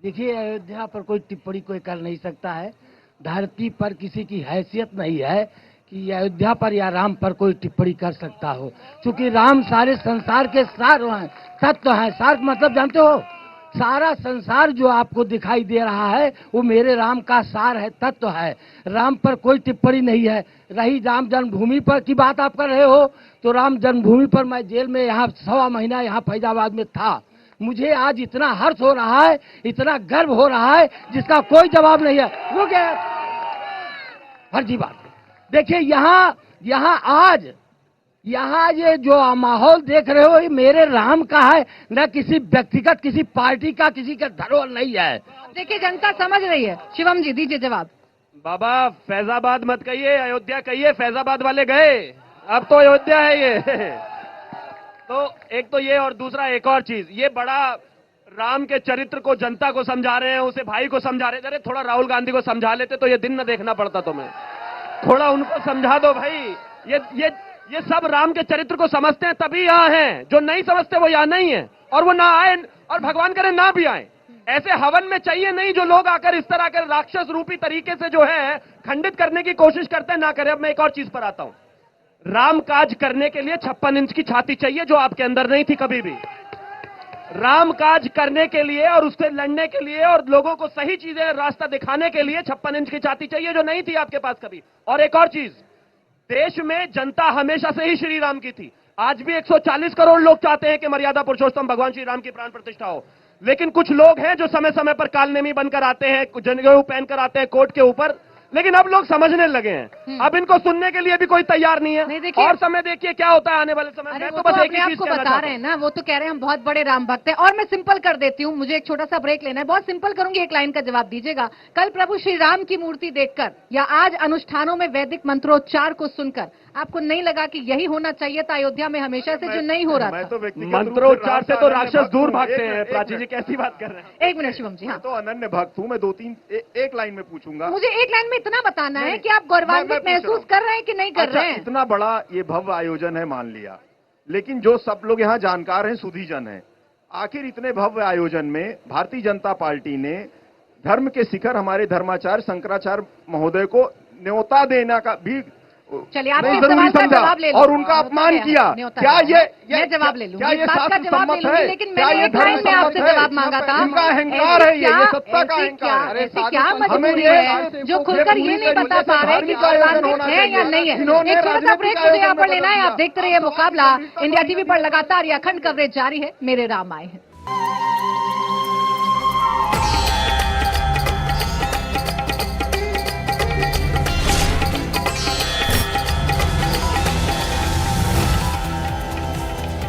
देखिए, अयोध्या पर कोई टिप्पणी कोई कर नहीं सकता है। धरती पर किसी की हैसियत नहीं है कि अयोध्या पर या राम पर कोई टिप्पणी कर सकता हो, क्योंकि राम सारे संसार के सार हैं, तत्व हैं। सार मतलब जानते हो? सारा संसार जो आपको दिखाई दे रहा है वो मेरे राम का सार है, तत्व है। राम पर कोई टिप्पणी नहीं है। रही राम जन्मभूमि पर की बात आप कर रहे हो, तो राम जन्मभूमि पर मैं जेल में यहाँ 1.25 महीना यहाँ फैजाबाद में था। मुझे आज इतना हर्ष हो रहा है, इतना गर्व हो रहा है जिसका कोई जवाब नहीं है। वो क्या फर्जी बात। देखिए यहाँ ये जो माहौल देख रहे हो ये मेरे राम का है, न किसी व्यक्तिगत किसी पार्टी का, किसी का धरोहर नहीं है। देखिए जनता समझ रही है। शिवम जी दीजिए जवाब। बाबा फैजाबाद मत कहिए, अयोध्या कहिए। फैजाबाद वाले गए, अब तो अयोध्या है ये। तो एक तो ये, और दूसरा एक और चीज, ये बड़ा राम के चरित्र को जनता को समझा रहे हैं, उसे भाई को समझा रहे थे। अरे थोड़ा राहुल गांधी को समझा लेते तो ये दिन न देखना पड़ता तुम्हें। थोड़ा उनको समझा दो भाई। ये सब राम के चरित्र को समझते हैं तभी यहाँ हैं, जो नहीं समझते वो यहाँ नहीं है, और वो ना आए, और भगवान करे ना भी आए। ऐसे हवन में चाहिए नहीं जो लोग आकर इस तरह के राक्षस रूपी तरीके से जो है खंडित करने की कोशिश करते हैं, ना करें। अब मैं एक और चीज पर आता हूं। राम काज करने के लिए 56 इंच की छाती चाहिए, जो आपके अंदर नहीं थी कभी भी। राम काज करने के लिए और उससे लड़ने के लिए और लोगों को सही चीजें रास्ता दिखाने के लिए 56 इंच की छाती चाहिए, जो नहीं थी आपके पास कभी। और एक और चीज, देश में जनता हमेशा से ही श्री राम की थी। आज भी 140 करोड़ लोग चाहते हैं कि मर्यादा पुरुषोत्तम भगवान श्री राम की प्राण प्रतिष्ठा हो। लेकिन कुछ लोग हैं जो समय समय पर कालनेमी बनकर आते हैं, जनेऊ पहनकर आते हैं कोर्ट के ऊपर। लेकिन अब लोग समझने लगे हैं, अब इनको सुनने के लिए भी कोई तैयार नहीं है। और समय देखिए क्या होता है आने वाले समय में। अरे तो वो बस तो एक अपने ही आप चीज को कहना बता चाहता रहे हूं। हैं ना, वो तो कह रहे हैं हम बहुत बड़े राम भक्त हैं। और मैं सिंपल कर देती हूँ, मुझे एक छोटा सा ब्रेक लेना है, बहुत सिंपल करूंगी, एक लाइन का जवाब दीजिएगा। कल प्रभु श्री राम की मूर्ति देखकर या आज अनुष्ठानों में वैदिक मंत्रोच्चार को सुनकर आपको नहीं लगा कि यही होना चाहिए था अयोध्या में हमेशा से, जो नहीं हो रहा था? मंत्रोच्चार से तो राक्षस दूर भागते हैं। प्राची जी कैसी बात कर रहे हैं? एक मिनट शिवम जी। हाँ, तो अनन्य भक्त हूं मैं। 2-3 एक लाइन में पूछूंगा। मुझे एक लाइन में इतना बताना है कि आप गौरवान्वित महसूस कर रहे हैं कि नहीं कर रहे हैं? इतना बड़ा ये भव्य आयोजन है मान लिया, लेकिन जो सब लोग यहाँ जानकार हैं, सुधीजन है, आखिर इतने भव्य आयोजन में भारतीय जनता पार्टी ने धर्म के शिखर हमारे धर्माचार्य शंकराचार्य महोदय को न्योता देना का भी चलिए आप नहीं इस जरूरी सवाल का समझा जवाब ले लो। और उनका अपमान किया। क्या मैं जवाब ले लूंगी, क्या ये इस बात का शास्त्र जवाब ले सम्मत लूंगी, है? लेकिन क्या मैंने ये एक लाइन में धर्म आपसे सम्मत है? जवाब मांगा था। इनका अहंकार है, ये सत्ता का अहंकार है। ऐसी क्या मजबूरी है जो खुलकर ये नहीं बता पा रहे कि गौरवान्वित है या नहीं है? एक छोटा सा ब्रेक मुझे यहाँ पर लेना है। आप देखते रहिए मुकाबला। इंडिया टीवी पर लगातार ये अखंड कवरेज जारी है। मेरे राम आए हैं।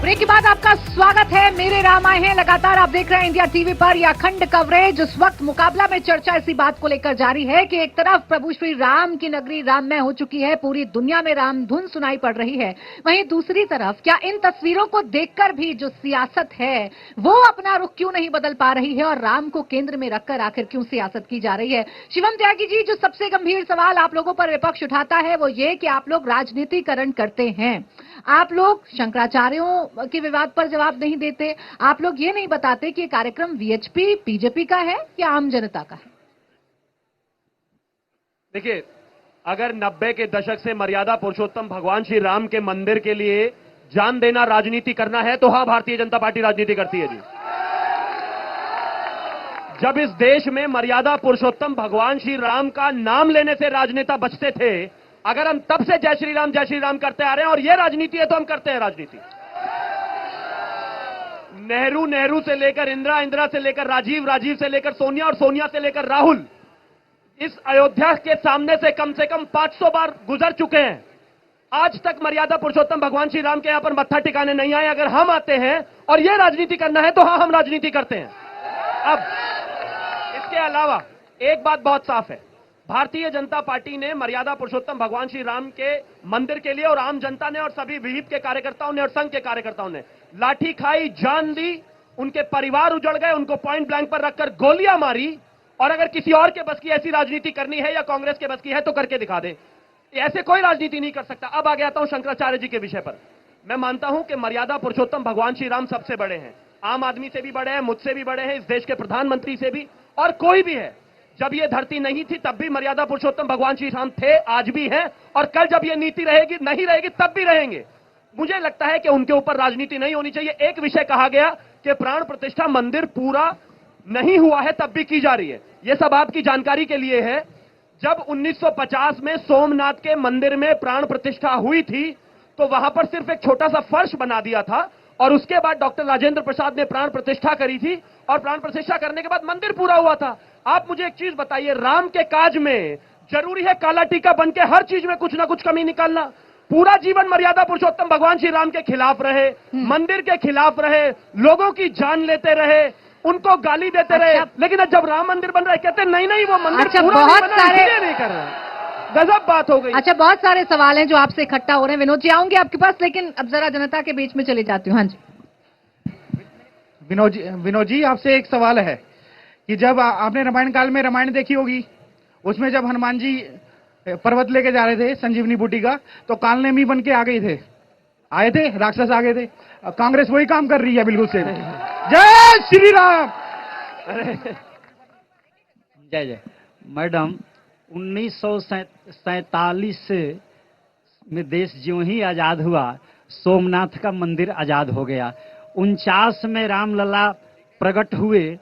ब्रेक के बाद आपका स्वागत है। मेरे राम आए हैं। लगातार आप देख रहे हैं इंडिया टीवी पर यह अखंड कवरेज। उस वक्त मुकाबला में चर्चा इसी बात को लेकर जारी है कि एक तरफ प्रभु श्री राम की नगरी राममय हो चुकी है, पूरी दुनिया में राम धुन सुनाई पड़ रही है। वहीं दूसरी तरफ क्या इन तस्वीरों को देखकर भी जो सियासत है वो अपना रुख क्यों नहीं बदल पा रही है, और राम को केंद्र में रखकर आखिर क्यों सियासत की जा रही है? शिवम त्यागी जी, जो सबसे गंभीर सवाल आप लोगों पर विपक्ष उठाता है वो ये कि आप लोग राजनीतिकरण करते हैं। आप लोग शंकराचार्यों के विवाद पर जवाब नहीं देते। आप लोग ये नहीं बताते कि ये कार्यक्रम वीएचपी बीजेपी का है या आम जनता का है। देखिए, अगर 90 के दशक से मर्यादा पुरुषोत्तम भगवान श्री राम के मंदिर के लिए जान देना राजनीति करना है तो हाँ, भारतीय जनता पार्टी राजनीति करती है जी। जब इस देश में मर्यादा पुरुषोत्तम भगवान श्री राम का नाम लेने से राजनेता बचते थे, अगर हम तब से जय श्री राम करते आ रहे हैं और ये राजनीति है तो हम करते हैं राजनीति। नेहरू से लेकर इंदिरा से लेकर राजीव से लेकर सोनिया और सोनिया से लेकर राहुल इस अयोध्या के सामने से कम 500 बार गुजर चुके हैं। आज तक मर्यादा पुरुषोत्तम भगवान श्री राम के यहां पर मत्था टिकाने नहीं आए। अगर हम आते हैं और यह राजनीति करना है तो हाँ, हम राजनीति करते हैं। अब इसके अलावा एक बात बहुत साफ है, भारतीय जनता पार्टी ने मर्यादा पुरुषोत्तम भगवान श्री राम के मंदिर के लिए और आम जनता ने और सभी विहिप के कार्यकर्ताओं ने और संघ के कार्यकर्ताओं ने लाठी खाई, जान दी, उनके परिवार उजड़ गए, उनको पॉइंट ब्लैंक पर रखकर गोलियां मारी। और अगर किसी और के बस की ऐसी राजनीति करनी है या कांग्रेस के बस की है तो करके दिखा दे, ऐसे कोई राजनीति नहीं कर सकता। अब आगे आता हूं शंकराचार्य जी के विषय पर। मैं मानता हूं कि मर्यादा पुरुषोत्तम भगवान श्री राम सबसे बड़े हैं, आम आदमी से भी बड़े हैं, मुझसे भी बड़े हैं, इस देश के प्रधानमंत्री से भी, और कोई भी है। जब ये धरती नहीं थी तब भी मर्यादा पुरुषोत्तम भगवान श्री राम थे, आज भी हैं, और कल जब ये नीति रहेगी नहीं रहेगी तब भी रहेंगे। मुझे लगता है कि उनके ऊपर राजनीति नहीं होनी चाहिए। एक विषय कहा गया कि प्राण प्रतिष्ठा मंदिर पूरा नहीं हुआ है तब भी की जा रही है। यह सब आपकी जानकारी के लिए है। जब 1950 में सोमनाथ के मंदिर में प्राण प्रतिष्ठा हुई थी तो वहां पर सिर्फ एक छोटा सा फर्श बना दिया था और उसके बाद डॉक्टर राजेंद्र प्रसाद ने प्राण प्रतिष्ठा करी थी और प्राण प्रतिष्ठा करने के बाद मंदिर पूरा हुआ था। आप मुझे एक चीज बताइए, राम के काज में जरूरी है काला टीका बन के हर चीज में कुछ ना कुछ कमी निकालना? पूरा जीवन मर्यादा पुरुषोत्तम भगवान श्री राम के खिलाफ रहे, मंदिर के खिलाफ रहे, लोगों की जान लेते रहे, उनको गाली देते रहे, लेकिन जब राम मंदिर बन रहा है कहते नहीं वो मंदिर पूरा बहुत नहीं बना, सारे इसलिए नहीं कर रहे। गजब बात हो गई। अच्छा, बहुत सारे सवाल हैं जो आपसे इकट्ठा हो रहे हैं। विनोद जी आऊंगे आपके पास, लेकिन अब जरा जनता के बीच में चली जाती हूँ। हाँ जी विनोद जी, आपसे एक सवाल है कि जब आपने रामायण काल में रामायण देखी होगी, उसमें जब हनुमान जी पर्वत लेके जा रहे थे संजीवनी बूटी का, तो कालनेमी बन के आए थे राक्षस आ गए थे। कांग्रेस वही काम कर रही है बिल्कुल से। जय श्री राम। जय जय। मैडम, 1947 में देश ज्यों ही आजाद हुआ, सोमनाथ का मंदिर आजाद हो गया। 49 में रामलला प्रकट हुए,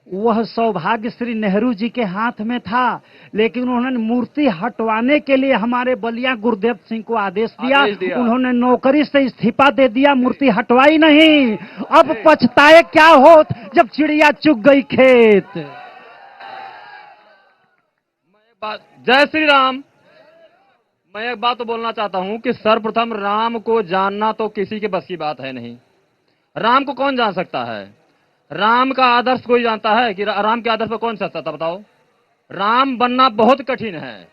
वह सौभाग्य श्री नेहरू जी के हाथ में था, लेकिन उन्होंने मूर्ति हटवाने के लिए हमारे बलिया गुरुदेव सिंह को आदेश दिया। उन्होंने नौकरी से इस्तीफा दे दिया, मूर्ति हटवाई नहीं। अब पछताए क्या हो जब चिड़िया चुग गई खेत। जय श्री राम। मैं एक बात तो बोलना चाहता हूं कि सर्वप्रथम राम को जानना तो किसी के बस की बात है नहीं। राम को कौन जान सकता है? राम का आदर्श कोई जानता है कि राम के आदर्श पर कौन सकता था? बताओ। राम बनना बहुत कठिन है।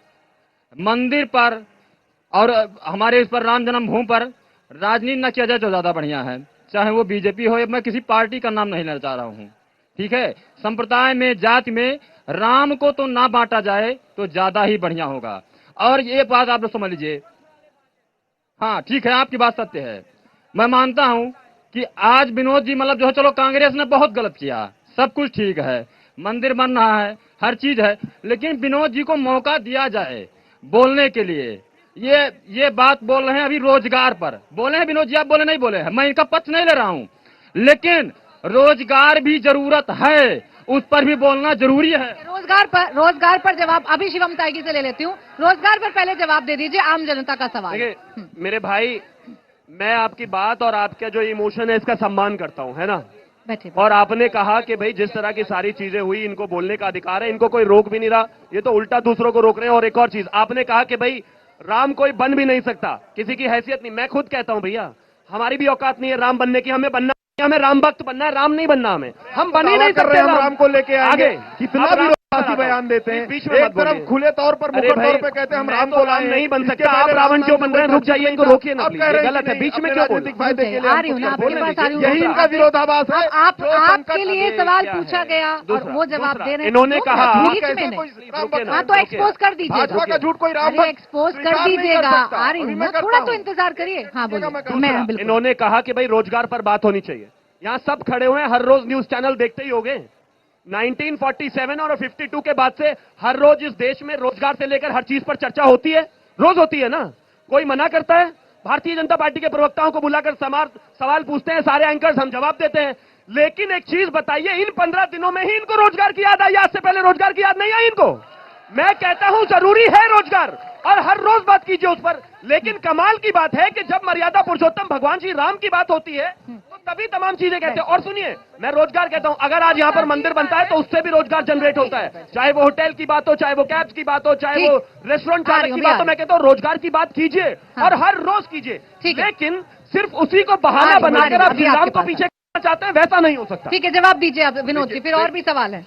मंदिर पर और हमारे इस पर राम जन्मभूमि पर राजनीति न किया जाए तो ज्यादा बढ़िया है, चाहे वो बीजेपी हो। मैं किसी पार्टी का नाम नहीं लेना चाह रहा हूं, ठीक है। संप्रदाय में, जाति में राम को तो ना बांटा जाए तो ज्यादा ही बढ़िया होगा। और ये बात आप लोग समझ लीजिए। हाँ ठीक है, आपकी बात सत्य है। मैं मानता हूं कि आज विनोद जी मतलब जो है, चलो कांग्रेस ने बहुत गलत किया, सब कुछ ठीक है, मंदिर बन रहा है, हर चीज है, लेकिन विनोद जी को मौका दिया जाए बोलने के लिए। ये बात बोल रहे हैं अभी रोजगार पर बोले हैं विनोद जी, आप बोले नहीं बोले हैं, मैं इनका पक्ष नहीं ले रहा हूं, लेकिन रोजगार भी जरूरत है, उस पर भी बोलना जरूरी है। रोजगार पर जवाब अभी शिवम तागी से ले लेती हूँ। रोजगार पर पहले जवाब दे दीजिए, आम जनता का सवाल। देखिए मेरे भाई, मैं आपकी बात और आपका जो इमोशन है इसका सम्मान करता हूं, है ना। और आपने कहा कि भाई जिस तरह की सारी चीजें हुई, इनको बोलने का अधिकार है, इनको कोई रोक भी नहीं रहा, ये तो उल्टा दूसरों को रोक रहे हैं। और एक और चीज आपने कहा कि भाई राम कोई बन भी नहीं सकता, किसी की हैसियत नहीं। मैं खुद कहता हूं भैया, हमारी भी औकात नहीं है राम बनने की। हमें बनना, हमें राम भक्त बनना है, राम नहीं बनना हमें। हम बन ही नहीं सकते। राम को लेके आगे कितना विरोधाभासी बयान देते हैं। बीच में एक तरफ खुले तौर पर मुखर तौर पे कहते हैं हम राम को लाए, नहीं बन सकता। आप रावण क्यों बन रहे हैं? रुक जाइए, इनको रोकिए ना प्लीज, ये गलत है। बीच में क्यों बोल फायदे के लिए आ रही हूँ ना, आपके पास आ रही हूँ। यही इनका विरोधाभास है। आपके लिए सवाल पूछा गया और वो जवाब दे रहे हैं। इन्होंने कहा हाँ तो एक्सपोज कर दीजिएगा, भाजपा का झूठ कोई राम एक्सपोज कर दीजिएगा। आ रही हूँ ना, थोड़ा तो इंतजार करिए। हाँ बोलिए। मैं बिल्कुल। इन्होंने कहा कि भाई रोजगार पर बात होनी चाहिए। यहाँ सब खड़े हुए हैं, हर रोज न्यूज चैनल देखते ही होंगे। 1947 और 52 के बाद से हर रोज इस देश में रोजगार से लेकर हर चीज पर चर्चा होती है, रोज होती है ना। कोई मना करता है? भारतीय जनता पार्टी के प्रवक्ताओं को बुलाकर सवाल पूछते हैं, सारे एंकर्स हम जवाब देते हैं। लेकिन एक चीज बताइए, इन 15 दिनों में ही इनको रोजगार की याद आई? आज से पहले रोजगार की याद नहीं आई इनको? मैं कहता हूं जरूरी है रोजगार, और हर रोज बात कीजिए उस पर। लेकिन कमाल की बात है कि जब मर्यादा पुरुषोत्तम भगवान श्री राम की बात होती है तो तभी तमाम चीजें कहते हैं। और सुनिए, मैं रोजगार कहता हूं, अगर आज यहां पर मंदिर बनता है तो उससे भी रोजगार जनरेट होता है, चाहे वो होटल की बात हो, चाहे वो कैब्स की बात हो, चाहे वो रेस्टोरेंट चालक की बात हो। मैं कहता हूं रोजगार की बात कीजिए और हर रोज कीजिए, लेकिन सिर्फ उसी को बहाना बनाकर आप श्री राम को पीछे करना चाहते हैं, वैसा नहीं हो सकता। ठीक है, जवाब दीजिए आप विनोद जी, फिर और भी सवाल है।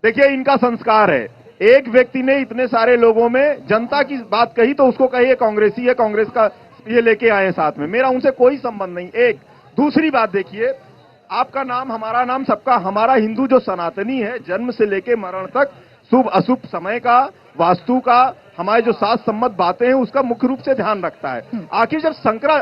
देखिए इनका संस्कार है। एक व्यक्ति ने इतने सारे लोगों में जनता की बात कही तो उसको कहिए कांग्रेसी है, कांग्रेस का ये लेके आए साथ में, मेरा उनसे कोई संबंध नहीं। एक दूसरी बात देखिए, आपका नाम हमारा नाम सबका, हमारा हिंदू जो सनातनी है जन्म से लेके मरण तक शुभ अशुभ समय का, वास्तु का, हमारे जो शास्त्र सम्मत बातें हैं उसका मुख्य रूप से ध्यान रखता है। आखिर जब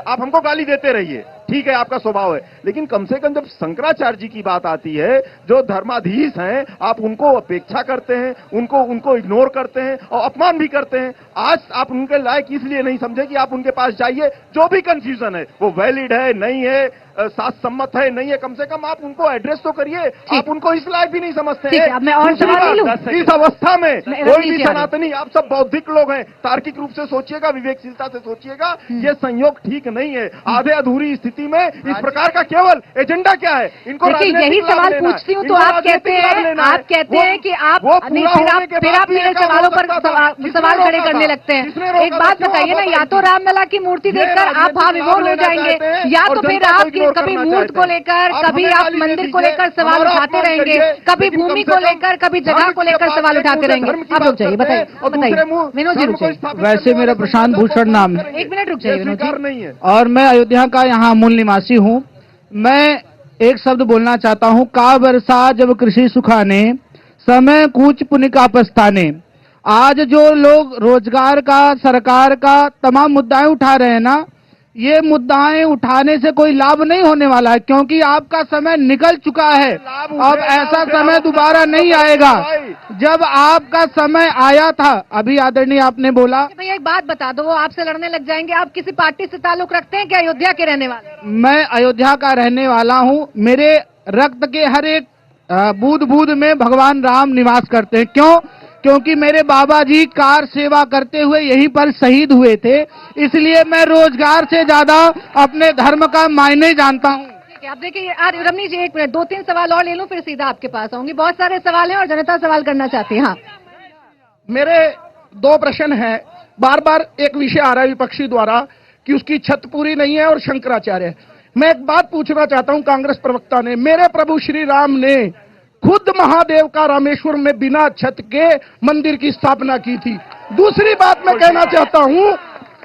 आप हमको गाली देते रहिए, ठीक है, आपका स्वभाव है, लेकिन कम से कम जब शंकराचार्य जी की बात आती है, जो धर्माधीश हैं, आप उनको अपेक्षा करते हैं, उनको इग्नोर करते हैं और अपमान भी करते हैं। आज आप उनके लायक इसलिए नहीं समझे कि आप उनके पास जाइए, जो भी कंफ्यूजन है वो वैलिड है नहीं है, शास्त्र सम्मत है नहीं है, कम से कम आप उनको एड्रेस तो करिए। आप उनको इस लायक भी नहीं समझते हैं। अब मैं और सवाल लूं? इस अवस्था में कोई भी सनातनी, आप सब बौद्धिक लोग हैं, तार्किक रूप से सोचिएगा, विवेकशीलता से सोचिएगा, ये संयोग ठीक नहीं है। आधे अधूरी स्थिति में इस प्रकार का केवल एजेंडा क्या है? इनको यही सवाल पूछती हूँ तो आप कहते हैं कि आप फिर आप मेरे सवालों पर सवाल खड़े करने लगते हैं। एक बात बताइए ना, या तो रामलला की मूर्ति देखकर आप भाव विभोर हो जाएंगे, या तो फिर आप कभी मूर्त को लेकर, कभी आप मंदिर को लेकर सवाल उठाते रहेंगे, कभी भूमि को लेकर, कभी जगह को लेकर सवाल उठाते रहेंगे। आप रुक जाइए, बताइए विनोद जी, रुक जाइए। वैसे मेरा प्रशांत भूषण नाम है। 1 मिनट रुक जाइए विनोद जी। और मैं अयोध्या का यहाँ मूल निवासी हूँ। मैं एक शब्द बोलना चाहता हूँ, का वर्षा जब कृषि सुखाने, समय कूच पुण्य का पछताने। आज जो लोग रोजगार का, सरकार का तमाम मुद्दाएं उठा रहे हैं ना, ये मुद्दाएं उठाने से कोई लाभ नहीं होने वाला है, क्योंकि आपका समय निकल चुका है। अब ऐसा समय दोबारा नहीं आएगा। जब आपका समय आया था, अभी आदरणीय आपने बोला, भैया एक बात बता दो, वो आपसे लड़ने लग जाएंगे। आप किसी पार्टी से ताल्लुक रखते हैं क्या? अयोध्या के रहने वाले? मैं अयोध्या का रहने वाला हूँ। मेरे रक्त के हर एक बूंद बूंद में भगवान राम निवास करते हैं। क्यों? क्योंकि मेरे बाबा जी कार सेवा करते हुए यहीं पर शहीद हुए थे, इसलिए मैं रोजगार से ज्यादा अपने धर्म का मायने जानता हूँ। ठीक है, आप देखिए रमनी जी, 1 मिनट, 2-3 सवाल और ले लूं, फिर सीधा आपके पास आऊंगी। बहुत सारे सवाल हैं और जनता सवाल करना चाहती है। हाँ, मेरे 2 प्रश्न हैं। बार बार एक विषय आ रहा है विपक्षी द्वारा कि उसकी छत पूरी नहीं है और शंकराचार्य है। मैं एक बात पूछना चाहता हूं, कांग्रेस प्रवक्ता ने, मेरे प्रभु श्री राम ने खुद महादेव का रामेश्वर में बिना छत के मंदिर की स्थापना की थी। दूसरी बात मैं कहना चाहता हूं,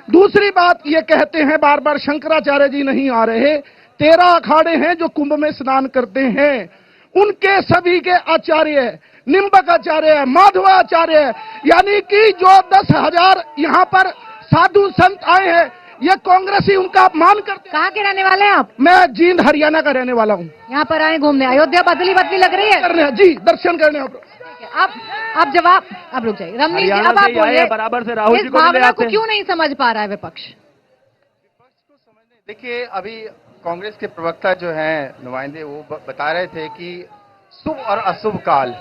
दूसरी बात ये कहते हैं बार बार शंकराचार्य जी नहीं आ रहे। 13 अखाड़े हैं जो कुंभ में स्नान करते हैं, उनके सभी के आचार्य निम्बक आचार्य है, माधवाचार्य है, यानी कि जो 10,000 यहाँ पर साधु संत आए हैं, ये कांग्रेसी उनका अपमान करते। कहाँ के रहने वाले हैं आप? मैं जींद हरियाणा का रहने वाला हूँ। यहाँ पर आए घूमने? अयोध्या बदली बदली लग रही है जी, दर्शन करने। अब जवाब, अब रुक जाइए रमनी जी, अब आप बोलिए, बराबर से राहुल जी इस भावना को क्यों नहीं समझ पा रहा है विपक्ष? देखिए, अभी कांग्रेस के प्रवक्ता जो हैं नुमाइंदे, वो बता रहे थे कि शुभ और अशुभ काल,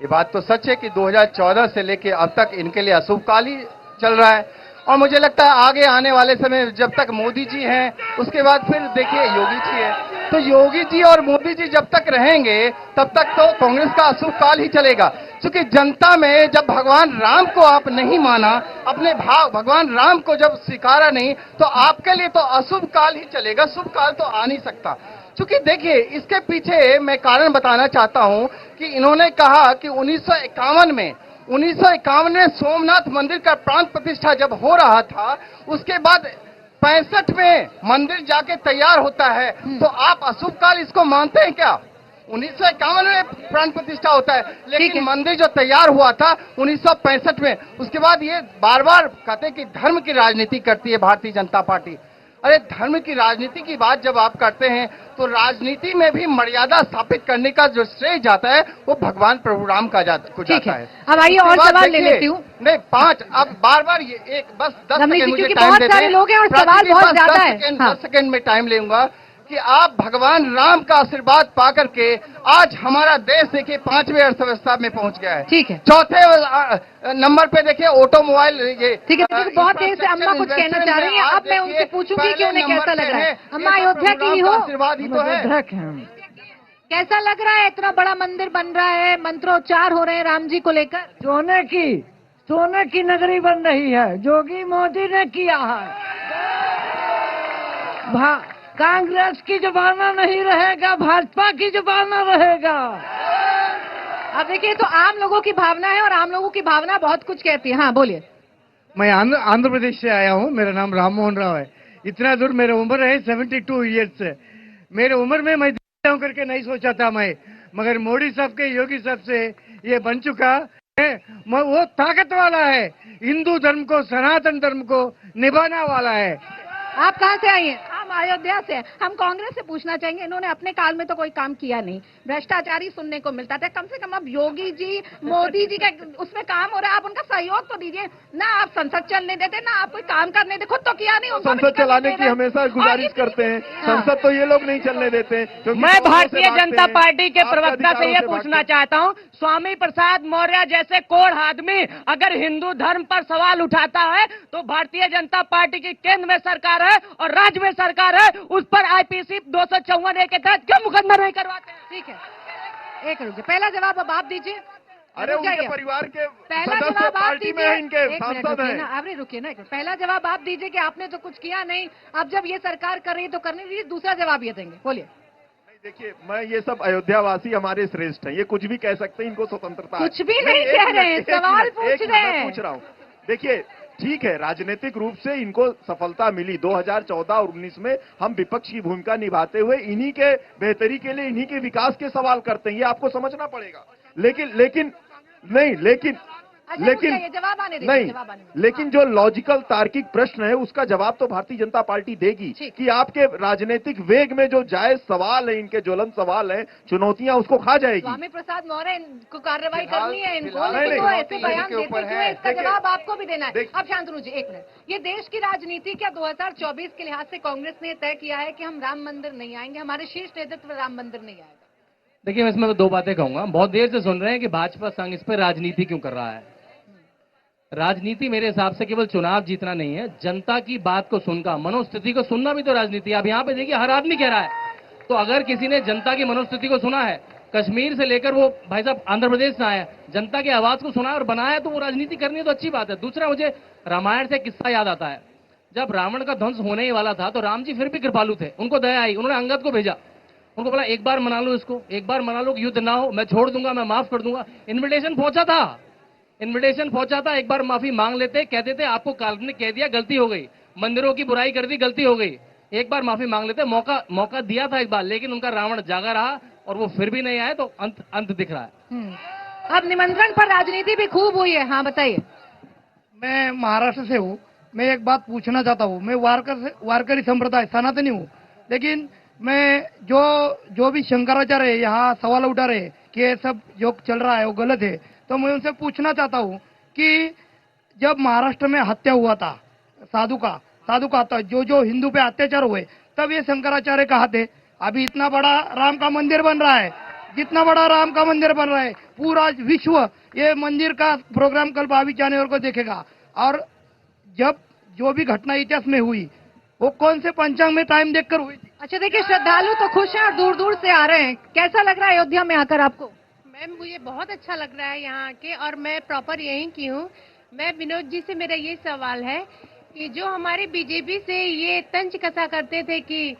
ये बात तो सच है कि 2014 से लेके अब तक इनके लिए अशुभ काल ही चल रहा है। और मुझे लगता है आगे आने वाले समय जब तक मोदी जी हैं, उसके बाद फिर देखिए योगी जी है, तो योगी जी और मोदी जी जब तक रहेंगे तब तक तो कांग्रेस का अशुभ काल ही चलेगा। क्योंकि जनता में जब भगवान राम को आप नहीं माना, अपने भाव भगवान राम को जब स्वीकारा नहीं, तो आपके लिए तो अशुभ काल ही चलेगा, शुभ काल तो आ नहीं सकता। क्योंकि देखिए, इसके पीछे मैं कारण बताना चाहता हूं कि इन्होंने कहा कि 1951 में सोमनाथ मंदिर का प्राण प्रतिष्ठा जब हो रहा था, उसके बाद 65 में मंदिर जाके तैयार होता है, तो आप अशुभ काल इसको मानते हैं क्या? 1951 में प्राण प्रतिष्ठा होता है, लेकिन मंदिर जो तैयार हुआ था 1965 में। उसके बाद ये बार बार कहते हैं कि धर्म की राजनीति करती है भारतीय जनता पार्टी। अरे धर्म की राजनीति की बात जब आप करते हैं तो राजनीति में भी मर्यादा स्थापित करने का जो श्रेय जाता है वो भगवान प्रभु राम को जाता है। अब आइए और सवाल ले लेती हूँ। नहीं 5, अब बार ये एक बस 10 सेकंड मुझे टाइम बहुत दे सारे लोग हैं और सवाल बहुत ज्यादा है। 10 सेकंड में टाइम लूंगा कि आप भगवान राम का आशीर्वाद पा करके आज हमारा देश देखिए 5वें अर्थव्यवस्था में पहुंच गया है। ठीक है। 4थे नंबर पे देखिए ऑटोमोबाइल ये। ठीक है, बहुत देर से अम्मा कुछ कहना चाह रही हैं। अब मैं उनसे पूछूंगी कि उन्हें कैसा लग रहा है। अम्मा अयोध्या की ही हो, आशीर्वाद ही तो है। कैसा लग रहा है? इतना बड़ा मंदिर बन रहा है, मंत्रोच्चार हो रहे हैं राम जी को लेकर। सोने की नगरी बन रही है, जोगी मोदी ने किया है। कांग्रेस की जमाना नहीं रहेगा, भाजपा की जमाना रहेगा। अब देखिए, तो आम लोगों की भावना है और आम लोगों की भावना बहुत कुछ कहती है। हाँ बोलिए। मैं आंध्र प्रदेश से आया हूँ, मेरा नाम राम मोहन राव है। इतना दूर मेरी उम्र है 72 ईयर्स से। मेरे उम्र में मैं करके नहीं सोचा था मैं, मगर मोदी साहब के योगी साहब से ये बन चुका है। वो ताकत वाला है, हिंदू धर्म को, सनातन धर्म को निभाने वाला है। आप कहाँ से आई हैं? हम अयोध्या से। हम कांग्रेस से पूछना चाहेंगे, इन्होंने अपने काल में तो कोई काम किया नहीं, भ्रष्टाचार ही सुनने को मिलता था। कम से कम अब योगी जी, मोदी जी का उसमें काम हो रहा है, आप उनका सहयोग तो दीजिए ना। आप संसद चलने देते ना, आप कोई काम करने दे, खुद तो किया नहीं। संसद चलाने की हमेशा गुजारिश करते हैं, संसद तो ये लोग नहीं चलने देते। मैं भारतीय जनता पार्टी के प्रवक्ता से ये पूछना चाहता हूँ, स्वामी प्रसाद मौर्य जैसे कोढ़ आदमी अगर हिंदू धर्म पर सवाल उठाता है तो भारतीय जनता पार्टी की केंद्र में सरकार है और राज्य में सरकार है, उस पर आईपीसी 254 के तहत क्यों मुकदमा नहीं करवाते? ठीक है, एक रुकिए, पहला जवाब अब आप दीजिए। अरे उनके परिवार के पहला सदस्य जवाब आप पार्टी में है, इनके सांसद हैं। अरे रुकिए ना, पहला जवाब आप दीजिए कि आपने तो कुछ किया नहीं, अब जब ये सरकार कर रही है तो करने दीजिए। दूसरा जवाब ये देंगे, बोलिए। देखिए, मैं ये सब अयोध्यावासी हमारे श्रेष्ठ हैं, ये कुछ भी कह सकते हैं, इनको स्वतंत्रता कुछ भी नहीं कह रहे हैं, सवाल पूछ रहे हैं। पूछ रहा हूँ। देखिए, ठीक है, राजनीतिक रूप से इनको सफलता मिली। 2014 और 19 में हम विपक्ष की भूमिका निभाते हुए इन्हीं के बेहतरी के लिए, इन्हीं के विकास के सवाल करते हैं, ये आपको समझना पड़ेगा। लेकिन जवाब आने दीजिए, लेकिन जो लॉजिकल तार्किक प्रश्न है उसका जवाब तो भारतीय जनता पार्टी देगी कि आपके राजनीतिक वेग में जो जायज सवाल है, इनके ज्वलन सवाल है, चुनौतियां उसको खा जाएगी। स्वामी प्रसाद मौर्य इनको कार्रवाई करनी है, इनको ऐसे बयान देते क्यों है? इसका जवाब आपको भी देना है। अब शांतनु जी एक मिनट, ये देश की राजनीति क्या 2024 के लिहाज से कांग्रेस ने तय किया है कि हम राम मंदिर नहीं आएंगे, हमारे शीर्ष नेतृत्व राम मंदिर नहीं आएगा? देखिए, मैं इसमें 2 बातें कहूंगा। बहुत देर से सुन रहे हैं कि भाजपा संघ इस पर राजनीति क्यों कर रहा है। राजनीति मेरे हिसाब से केवल चुनाव जीतना नहीं है, जनता की बात को सुनना, मनोस्थिति को सुनना भी तो राजनीति है। अब यहाँ पे देखिए, हर आदमी कह रहा है, तो अगर किसी ने जनता की मनोस्थिति को सुना है, कश्मीर से लेकर वो भाई साहब आंध्र प्रदेश से आया, जनता की आवाज को सुना और बनाया, तो वो राजनीति करनी है तो अच्छी बात है। दूसरा, मुझे रामायण से किस्सा याद आता है। जब रावण का ध्वंस होने ही वाला था तो राम जी फिर भी कृपालु थे, उनको दया आई, उन्होंने अंगद को भेजा, उनको बोला एक बार मना लो इसको, एक बार मना लो, युद्ध ना हो, मैं छोड़ दूंगा, मैं माफ कर दूंगा। इन्विटेशन पहुंचा था, एक बार माफी मांग लेते, कहते थे आपको काल्पनिक कह दिया, गलती हो गई, मंदिरों की बुराई कर दी, गलती हो गई, एक बार माफी मांग लेते, मौका दिया था एक बार, लेकिन उनका रावण जागा रहा और वो फिर भी नहीं आए, तो अंत दिख रहा है। अब निमंत्रण पर राजनीति भी खूब हुई है। हाँ बताइए। मैं महाराष्ट्र से हूँ, मैं एक बात पूछना चाहता हूँ। मैं वारकरी संप्रदाय सनातनी हूँ, लेकिन मैं जो भी शंकराचार्य है यहाँ सवाल उठा रहे कि ये सब जो चल रहा है वो गलत है, तो मैं उनसे पूछना चाहता हूँ कि जब महाराष्ट्र में हत्या हुआ था साधु का हत्या, जो हिंदू पे अत्याचार हुए, तब ये शंकराचार्य कहाँ थे? अभी इतना बड़ा राम का मंदिर बन रहा है, जितना बड़ा राम का मंदिर बन रहा है, पूरा विश्व ये मंदिर का प्रोग्राम कल 22 जनवरी को देखेगा। और जब जो भी घटना इतिहास में हुई वो कौन से पंचांग में टाइम देखकर हुई थी? अच्छा देखिए, श्रद्धालु तो खुश हैं और दूर दूर से आ रहे हैं। कैसा लग रहा है अयोध्या में आकर आपको? मैम, मुझे बहुत अच्छा लग रहा है यहाँ के, और मैं प्रॉपर यहीं की हूँ। मैं विनोद जी से मेरा ये सवाल है कि जो हमारे बीजेपी से ये तंज कसा करते थे कि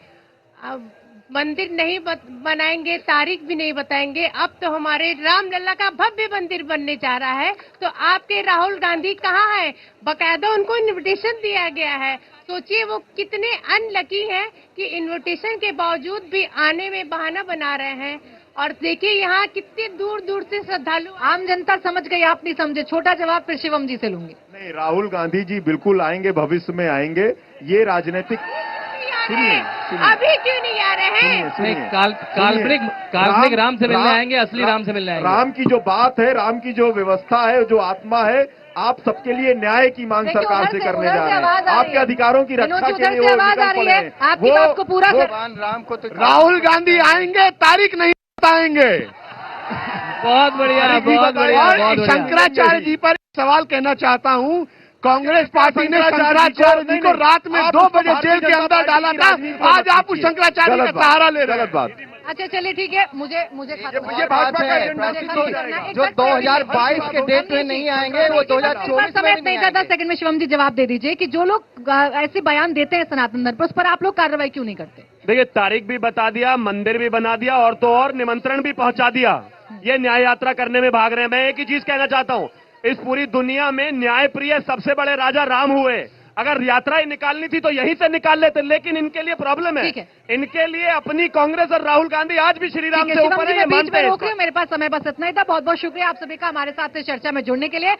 मंदिर नहीं बनाएंगे, तारीख भी नहीं बताएंगे, अब तो हमारे रामलला का भव्य मंदिर बनने जा रहा है, तो आपके राहुल गांधी कहाँ है? बकायदा उनको इन्विटेशन दिया गया है। सोचिए वो कितने अनलकी हैं कि इन्विटेशन के बावजूद भी आने में बहाना बना रहे हैं। और देखिए यहाँ कितने दूर दूर से श्रद्धालु। आम जनता समझ गई, आप नहीं समझे। छोटा जवाब फिर शिवम जी से लूंगी। नहीं, राहुल गांधी जी बिल्कुल आएंगे, भविष्य में आएंगे। ये राजनीतिक सुनिए, अभी क्यों नहीं आ रहे हैं? नहीं, काल्पनिक राम से मिलने आएंगे, असली राम से मिलने आएंगे। राम की जो बात है, राम की जो व्यवस्था है, जो आत्मा है, आप सबके लिए न्याय की मांग सरकार से करने जा रहे हैं। आपके अधिकारों की रक्षा के लिए वो निकल पड़े हैं। आपकी बात को पूरा कर। राम को तो राहुल गांधी आएंगे, तारीख नहीं बताएंगे। बहुत बढ़िया, बहुत बढ़िया। शंकराचार्य जी पर सवाल कहना चाहता हूं। कांग्रेस पार्टी ने शंकराचार्य जी को रात में 2 बजे जेल के अंदर डाला था। आज आप उस शंकराचार्य का सहारा ले रहे हैं। गलत बात। अच्छा चलिए ठीक है, मुझे ये भाजपा का एजेंडा जो 2022 के डेट में नहीं आएंगे वो 2024 समय नहीं था। 10 सेकंड में शिवम जी जवाब दे दीजिए कि जो लोग ऐसे बयान देते हैं सनातन धर्म पर, उस पर आप लोग कार्रवाई क्यों नहीं करते? देखिए, तारीख भी बता दिया, मंदिर भी बना दिया, और तो और निमंत्रण भी पहुंचा दिया। ये न्याय यात्रा करने में भाग रहे हैं। मैं एक ही चीज कहना चाहता हूं, इस पूरी दुनिया में न्याय प्रिय सबसे बड़े राजा राम हुए। अगर यात्रा ही निकालनी थी तो यहीं से निकाल लेते, लेकिन इनके लिए प्रॉब्लम है। इनके लिए अपनी कांग्रेस और राहुल गांधी आज भी श्री राम से ऊपर है, ये मानते हैं। मेरे पास समय बस इतना ही था। बहुत बहुत शुक्रिया आप सभी का हमारे साथ इस चर्चा में जुड़ने के लिए।